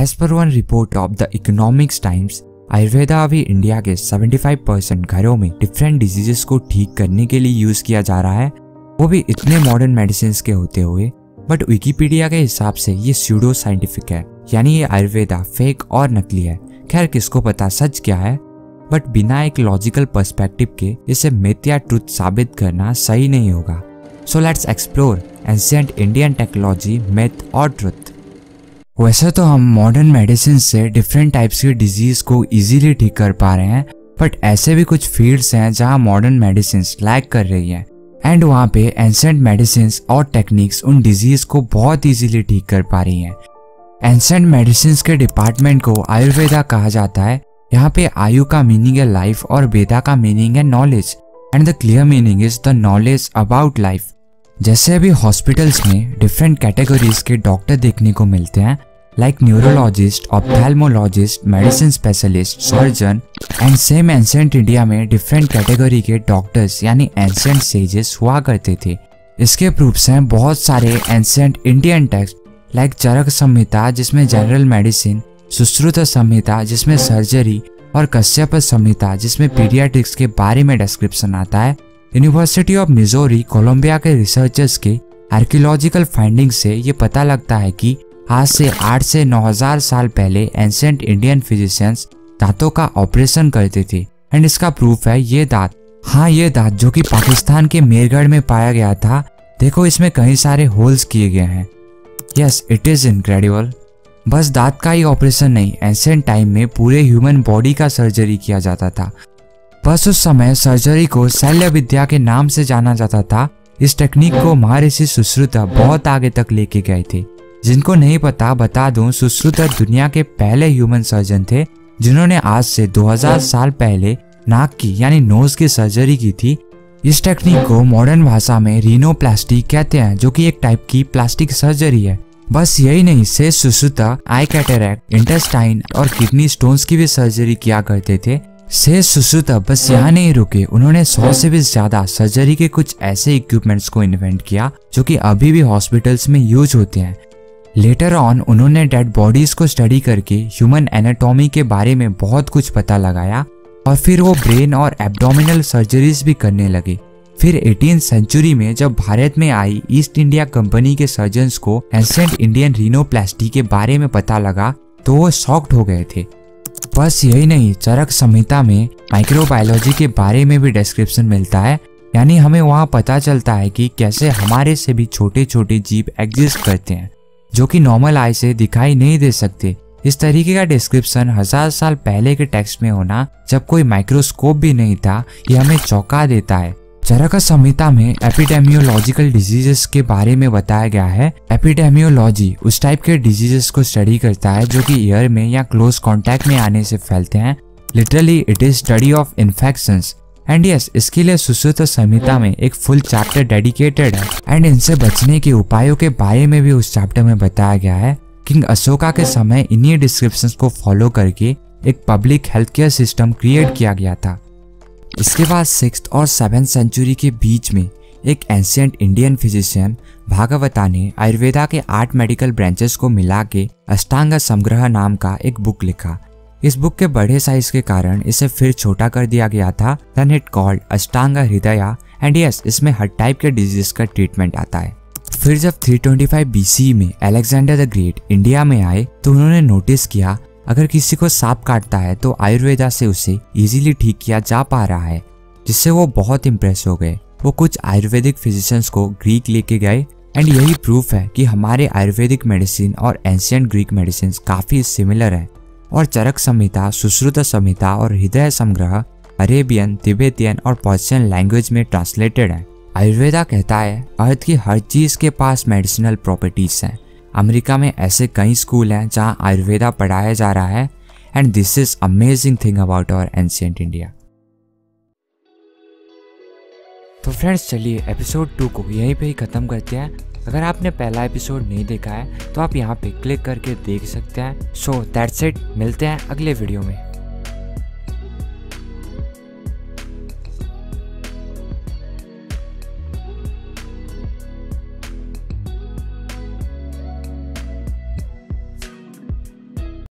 As per one report of the Economics Times, Ayurveda अभी India के 75% घरों में डिफरेंट डिजीजेस को ठीक करने के लिए यूज किया जा रहा है, वो भी इतने मॉडर्न मेडिसिन के होते हुए। बट विकिपीडिया के हिसाब से ये स्यूडो साइंटिफिक है, यानी ये आयुर्वेदा फेक और नकली है। खैर किसको पता सच क्या है, बट बिना एक लॉजिकल पर्सपेक्टिव के इसे मिथ या ट्रुथ साबित करना सही नहीं होगा। So let's explore ancient Indian technology, myth और ट्रुथ। वैसे तो हम मॉडर्न मेडिसिन से डिफरेंट टाइप्स की डिजीज को इजीली ठीक कर पा रहे हैं, बट ऐसे भी कुछ फील्ड्स हैं जहां मॉडर्न मेडिसिन लैग कर रही हैं एंड वहां पे एंशिएंट मेडिसिन और टेक्निक्स उन डिजीज को बहुत इजीली ठीक कर पा रही हैं। एंशिएंट मेडिसिन के डिपार्टमेंट को आयुर्वेदा कहा जाता है। यहाँ पे आयु का मीनिंग है लाइफ और वेदा का मीनिंग है knowledge and the clear meaning is the knowledge about life. जैसे अभी हॉस्पिटल्स में डिफरेंट कैटेगरीज के डॉक्टर देखने को मिलते हैं, like neurologist, ophthalmologist, medicine specialist, surgeon and same ancient India में डिफरेंट कैटेगरी के डॉक्टर्स यानी एंशिएंट सेजेस हुआ करते थे। इसके प्रूफ्स हैं बहुत सारे एंशिएंट इंडियन टेक्स्ट लाइक चरक संहिता जिसमें जनरल मेडिसिन, सुश्रुत संहिता जिसमें सर्जरी और कश्यप संहिता जिसमें पीडियाट्रिक्स के बारे में डिस्क्रिप्शन आता है। यूनिवर्सिटी ऑफ मिजोरी कोलंबिया के रिसर्चर्स के आर्कियोलॉजिकल फाइंडिंग से ये पता लगता है कि आज से 8 से 9000 साल पहले एंशिएंट इंडियन फिजिशियंस दांतों का ऑपरेशन करते थे एंड इसका प्रूफ है ये दांत। हाँ, ये दांत जो कि पाकिस्तान के मेरगढ़ में पाया गया था, देखो इसमें कई सारे होल्स किए गए हैं। Yes, it is incredible. बस दांत का ही ऑपरेशन नहीं, एंशिएंट टाइम में पूरे ह्यूमन बॉडी का सर्जरी किया जाता था। बस उस समय सर्जरी को शल्य विद्या के नाम से जाना जाता था। इस टेक्निक को महर्षि सुश्रुता बहुत आगे तक लेके गए थे। जिनको नहीं पता बता दूं, सुश्रुता दुनिया के पहले ह्यूमन सर्जन थे जिन्होंने आज से 2000 साल पहले नाक की यानी नोज की सर्जरी की थी। इस टेक्निक को मॉडर्न भाषा में रीनोप्लास्टी कहते हैं, जो कि एक टाइप की प्लास्टिक सर्जरी है। बस यही नहीं, शेष सुश्रुता आई कैटरैक्ट, इंटेस्टाइन और किडनी स्टोन्स की भी सर्जरी किया करते थे। शेष सुश्रुता बस यहाँ नहीं रुके, उन्होंने 100 से भी ज्यादा सर्जरी के कुछ ऐसे इक्विपमेंट्स को इन्वेंट किया जो कि अभी भी हॉस्पिटल्स में यूज होते हैं। लेटर ऑन उन्होंने डेड बॉडीज को स्टडी करके ह्यूमन एनाटॉमी के बारे में बहुत कुछ पता लगाया और फिर वो ब्रेन और एब्डोमिनल सर्जरीज भी करने लगे। फिर 18वीं सेंचुरी में जब भारत में आई ईस्ट इंडिया कंपनी के सर्जन्स को एंशिएंट इंडियन रीनोप्लास्टी के बारे में पता लगा तो वो शॉक्ड हो गए थे। बस यही नहीं, चरक संहिता में माइक्रोबायोलॉजी के बारे में भी डिस्क्रिप्शन मिलता है, यानी हमें वहाँ पता चलता है कि कैसे हमारे से भी छोटे छोटे जीव एग्जिस्ट करते हैं जो कि नॉर्मल आई से दिखाई नहीं दे सकते। इस तरीके का डिस्क्रिप्शन 1000 साल पहले के टेक्स्ट में होना, जब कोई माइक्रोस्कोप भी नहीं था, ये हमें चौंका देता है। चरक संहिता में एपिडेमियोलॉजिकल डिजीजेस के बारे में बताया गया है। एपिडेमियोलॉजी उस टाइप के डिजीजेस को स्टडी करता है जो कि एयर में या क्लोज कांटेक्ट में आने से फैलते हैं। Literally it is study of infections and yes, इसके लिए सुश्रुत संहिता में एक फुल चैप्टर डेडिकेटेड है एंड इनसे बचने के उपायों के बारे में भी उस चैप्टर में बताया गया है। किंग अशोका के समय इन्हीं डिस्क्रिप्शंस को फॉलो करके एक public health care system create किया गया था। इसके बाद 6th और 7th सेंचुरी के बीच में एक एंशिएंट इंडियन फिजिशियन भागवता ने आयुर्वेदा के 8 मेडिकल ब्रांचेस को मिला के अष्टांग संग्रह नाम का एक बुक लिखा। इस बुक के बड़े साइज के कारण इसे फिर छोटा कर दिया गया था। Then it called Ashtanga हृदया and yes, इसमें हर टाइप के डिजीज का ट्रीटमेंट आता है। फिर जब 325 BC में अलेक्जेंडर द ग्रेट इंडिया में आए तो उन्होंने नोटिस किया अगर किसी को सांप काटता है तो आयुर्वेदा से उसे इजीली ठीक किया जा पा रहा है, जिससे वो बहुत इम्प्रेस हो गए। वो कुछ आयुर्वेदिक फिजिशियंस को ग्रीक लेके गए एंड यही प्रूफ है कि हमारे आयुर्वेदिक मेडिसिन और एंशिएंट ग्रीक मेडिसिन काफी सिमिलर है। और चरक संहिता, सुश्रुत संहिता और हृदय संग्रह अरेबियन, तिब्बतियन और पर्शियन लैंग्वेज में ट्रांसलेटेड है। आयुर्वेदा कहता है अर्थ की हर चीज के पास मेडिसिनल प्रॉपर्टीज हैं। अमेरिका में ऐसे कई स्कूल हैं जहां आयुर्वेदा पढ़ाया जा रहा है and this is amazing thing about our ancient India. तो फ्रेंड्स, चलिए एपिसोड 2 को यहीं पे ही खत्म करते हैं। अगर आपने पहला एपिसोड नहीं देखा है तो आप यहाँ पे क्लिक करके देख सकते हैं। सो दैट्स इट, मिलते हैं अगले वीडियो में।